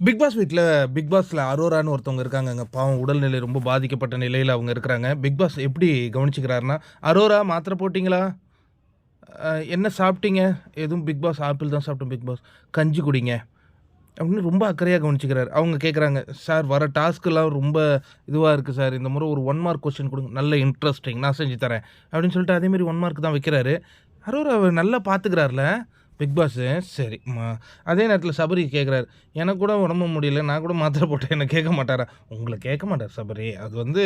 Big pass வீட்ல big பாஸ்ல அரோரான்னு ஒருத்தவங்க இருக்காங்கங்க. பாவம் உடல்நிலை ரொம்ப பாதிக்கப்பட்ட நிலையில அவங்க இருக்கிறாங்க. பிக் பாஸ் எப்படி கவனிச்சுக்கிறாருன்னா, "அரோரா மாத்திரை போட்டீங்களா? என்ன சாப்பிட்டீங்க?" எதுவும் பிக் பாஸ் ஆப்பிள் தான் சாப்பிட்டோம் பிக் பாஸ். "கஞ்சி குடிங்க." அப்படின்னு ரொம்ப அக்கறையா கவனிச்சுக்கிறாரு. அவங்க கேட்குறாங்க, "சார் வர டாஸ்க்லாம் ரொம்ப இதுவா இருக்கு சார். இந்த முறை ஒரு 1 மார்க் கொஸ்டின் குடுங்க. நல்ல இன்ட்ரஸ்டிங் நான் செஞ்சு தரேன்." அப்படின்னு சொல்லிட்டு அதே மாரி 1 மார்க் தான் வைக்கிறாரு. அரோரா நல்லா பார்த்துக்கிறார்ல பிக் பாஸு. சரி. அதே நேரத்தில சபரி கேட்குறாரு, "எனக்கு கூட உடம்பு முடியல. நான் கூட மாத்திரை போட்டேன். என்ன கேட்க மாட்டாரா?" உங்கள கேட்க மாட்டார் சபரி. அது வந்து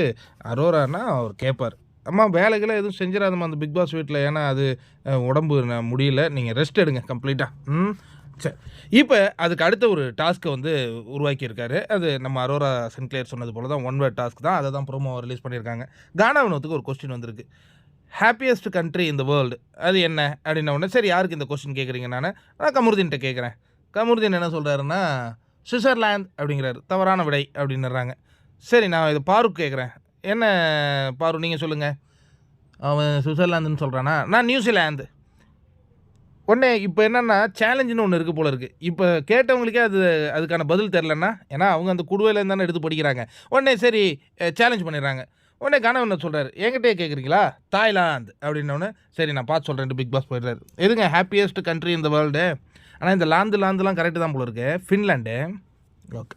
அரோரான்னா அவர் கேட்பார். "அம்மா வேலைகீல எதுவும் செஞ்சிராதம்மா அந்த பிக் பாஸ் வீட்ல. ஏன்னா அது உடம்பு முடியல. நீங்க ரெஸ்ட் எடுங்க கம்ப்ளீட்டா." ம். சரி. இப்ப அதுக்கு அடுத்த ஒரு டாஸ்க்க வந்து உருவாக்கியிருக்காரு. அது நம்ம அரோரா சின்க்ளியர் சொன்னது போல தான் ஒன் வேர்ட் டாஸ்க் தான். அத தான் ப்ரோமோவா ரிலீஸ் பண்ணியிருக்காங்க. கானா வினோத்துக்கு ஒரு கொஸ்டின் வந்திருக்கு. Happiest country in the world அது என்ன? அப்படின்ன உடனே, சரி யாருக்கு இந்த கொஸ்டின் கேட்குறீங்க நானு? நான் கமருதீன்ட்ட கேட்குறேன். கமருதீன் என்ன சொல்றாருன்னா, சுவிட்சர்லாந்து அப்படிங்கிறாரு. தவறான விடை அப்படின்னுறாங்க. சரி நான் இத பாருக் கேட்குறேன். என்ன பாரு நீங்க சொல்லுங்க. அவன் சுவிட்சர்லாந்துன்னு சொல்றானா? நான் நியூசிலாந்து. உடனே இப்ப என்னன்னா, சேலஞ்சுன்னு ஒண்ணு இருக்கு போல இருக்கு. இப்ப கேட்டவங்களுக்கே அதுக்கான பதில் தெரியலன்னா, ஏன்னா அவங்க அந்த குடுவையிலேருந்து தானே எடுத்து படிக்கிறாங்க. உடனே சரி சேலஞ்ச் பண்ணிடுறாங்க. உடனே கணவன் என்ன சொல்றாரு, "என்கிட்டயே கேட்குறீங்களா? தாய்லாந்து" அப்படின்னோனே, சரி நான் பார்த்து சொல்றேன்ட்டு பிக் பாஸ் போயிடுறாரு. எதுங்க happiest country in the world? ஆனா இந்த லாந்துலாம் கரெக்ட் தான் போல இருக்கு. ஃபின்லாண்டு. ஓகே.